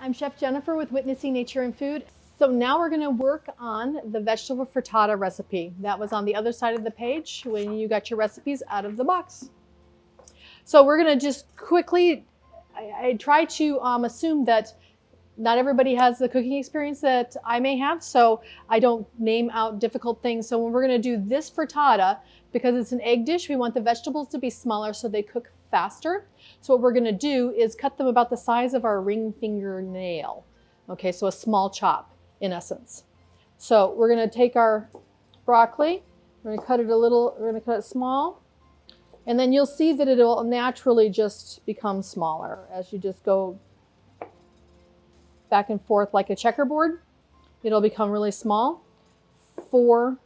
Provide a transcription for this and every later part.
I'm Chef Jennifer with Witnessing Nature and Food. So now we're going to work on the vegetable frittata recipe. That was on the other side of the page when you got your recipes out of the box. So we're going to just quickly, I try to assume that not everybody has the cooking experience that I may have, so I don't name out difficult things. So when we're going to do this frittata, because it's an egg dish, we want the vegetables to be smaller so they cook faster. So what we're going to do is cut them about the size of our ring fingernail. Okay, so a small chop in essence. So we're going to take our broccoli, we're going to cut it a little, we're going to cut it small, and then you'll see that it'll naturally just become smaller as you just go back and forth like a checkerboard. It'll become really small for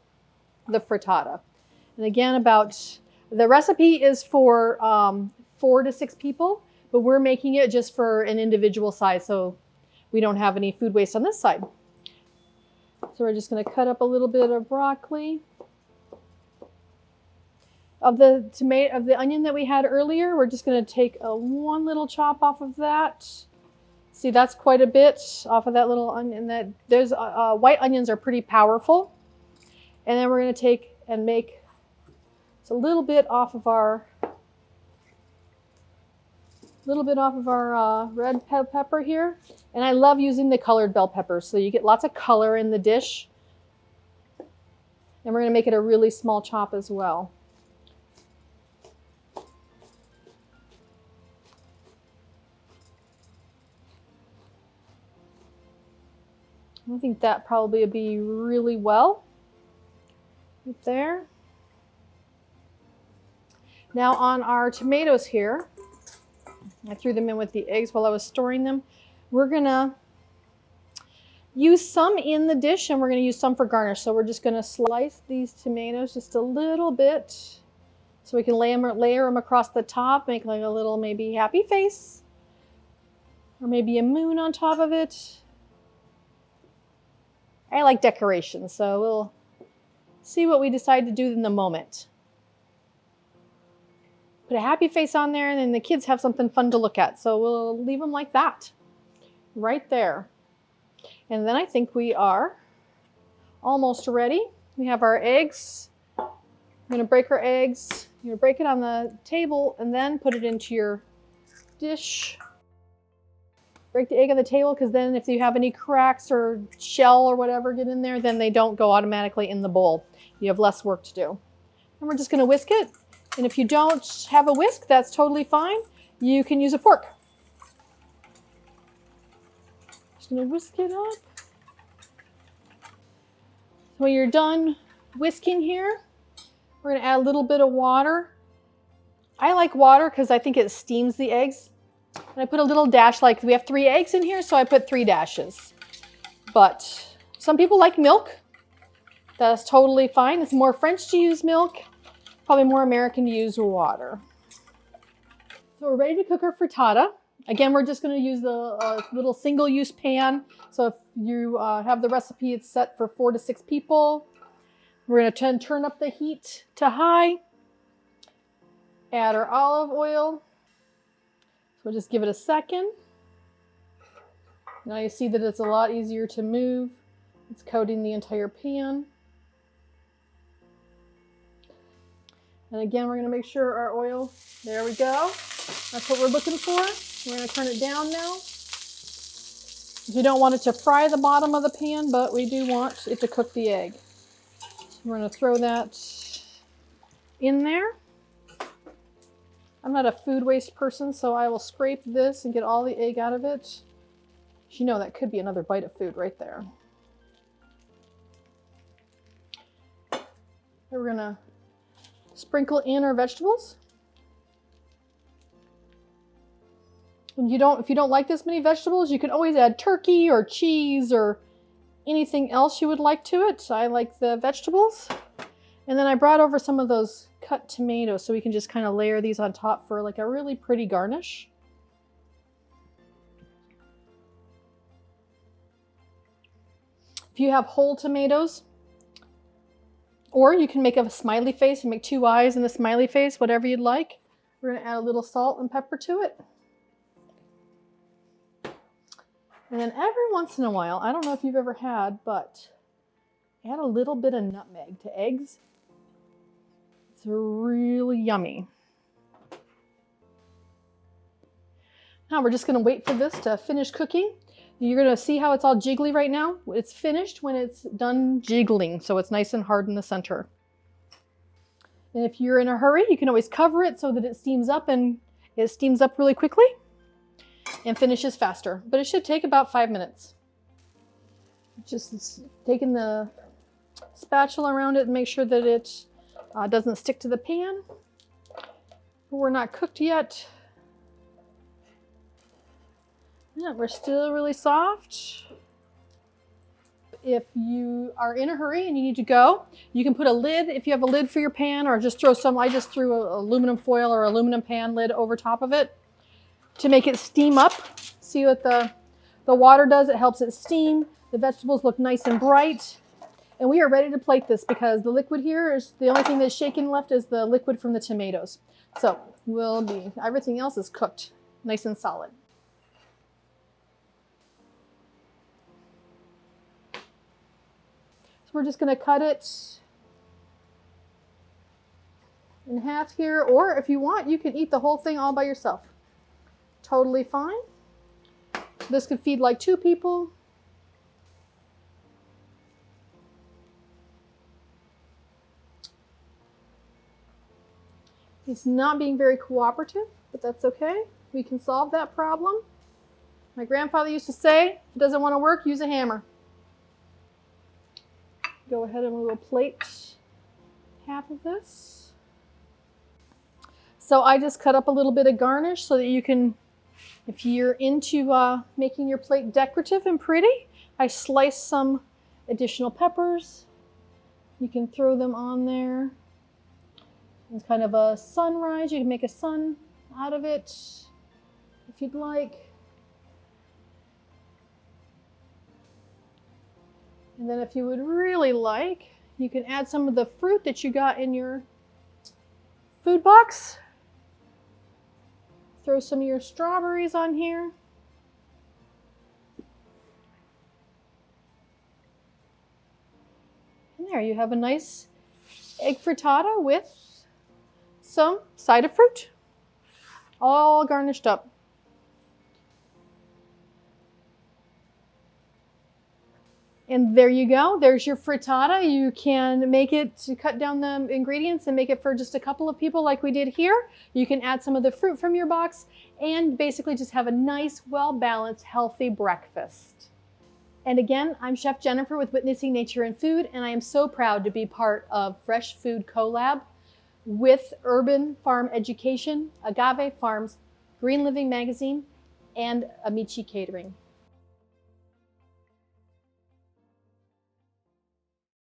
the frittata. And again, the recipe is for 4 to 6 people, but we're making it just for an individual size, so we don't have any food waste on this side. So we're just going to cut up a little bit of broccoli. Of the onion that we had earlier, we're just going to take one little chop off of that. See, that's quite a bit off of that little onion. Those white onions are pretty powerful. And then we're going to take and make a little bit off of our red pepper here. And I love using the colored bell peppers, so you get lots of color in the dish. And we're going to make it a really small chop as well. I think that probably would be really well right there. Now on our tomatoes here, I threw them in with the eggs while I was storing them. We're gonna use some in the dish and we're gonna use some for garnish. So we're just gonna slice these tomatoes just a little bit so we can layer them across the top, make like a little maybe happy face or maybe a moon on top of it. I like decoration, so we'll see what we decide to do in the moment. Put a happy face on there and then the kids have something fun to look at. So we'll leave them like that, right there. And then I think we are almost ready. We have our eggs. I'm gonna break our eggs. You're gonna break it on the table and then put it into your dish. Break the egg on the table, because then if you have any cracks or shell or whatever get in there, then they don't go automatically in the bowl. You have less work to do. And we're just going to whisk it. And if you don't have a whisk, that's totally fine. You can use a fork. Just going to whisk it up. When you're done whisking here, we're going to add a little bit of water. I like water because I think it steams the eggs. And I put a little dash, like we have 3 eggs in here, so I put 3 dashes. But some people like milk. That's totally fine. It's more French to use milk, probably more American to use water. So we're ready to cook our frittata. Again, we're just going to use the little single-use pan. So if you have the recipe, it's set for 4 to 6 people. We're going to turn up the heat to high. Add our olive oil. So we'll just give it a second. Now you see that it's a lot easier to move. It's coating the entire pan. And again, we're going to make sure our oil, there we go. That's what we're looking for. We're going to turn it down now. You don't want it to fry the bottom of the pan, but we do want it to cook the egg. So we're going to throw that in there. I'm not a food waste person, so I will scrape this and get all the egg out of it. You know, that could be another bite of food right there. We're gonna sprinkle in our vegetables. And if you don't like this many vegetables, you can always add turkey or cheese or anything else you would like to it. I like the vegetables. And then I brought over some of those cut tomatoes so we can just kind of layer these on top for like a really pretty garnish. If you have whole tomatoes, or you can make a smiley face and make 2 eyes and a smiley face, whatever you'd like. We're going to add a little salt and pepper to it. And then every once in a while, I don't know if you've ever had, but add a little bit of nutmeg to eggs. It's really yummy. Now we're just gonna wait for this to finish cooking. You're gonna see how it's all jiggly right now. It's finished when it's done jiggling, so it's nice and hard in the center. And if you're in a hurry, you can always cover it so that it steams up, and it steams up really quickly and finishes faster. But it should take about 5 minutes. Just taking the spatula around it and make sure that it doesn't stick to the pan. We're not cooked yet. Yeah, we're still really soft. If you are in a hurry and you need to go, you can put a lid, if you have a lid for your pan, or just throw some, I just threw a aluminum foil or aluminum pan lid over top of it to make it steam up. See what the water does? It helps it steam. The vegetables look nice and bright. And we are ready to plate this because the liquid here is the only thing that's shaken left is the liquid from the tomatoes. So everything else is cooked nice and solid. So we're just going to cut it in half here, or if you want, you can eat the whole thing all by yourself. Totally fine. This could feed like 2 people. He's not being very cooperative, but that's okay. We can solve that problem. My grandfather used to say, if it doesn't want to work, use a hammer. Go ahead and we will plate half of this. So I just cut up a little bit of garnish so that you can, if you're into making your plate decorative and pretty, I sliced some additional peppers. You can throw them on there. It's kind of a sunrise. You can make a sun out of it if you'd like. And then if you would really like, you can add some of the fruit that you got in your food box. Throw some of your strawberries on here. And there you have a nice egg frittata with some side of fruit, all garnished up. And there you go. There's your frittata. You can make it to cut down the ingredients and make it for just a couple of people like we did here. You can add some of the fruit from your box and basically just have a nice, well-balanced, healthy breakfast. And again, I'm Chef Jennifer with Witnessing Nature and Food, and I am so proud to be part of Fresh Food Collab with Urban Farm Education, Agave Farms, Green Living Magazine, and Amici Catering.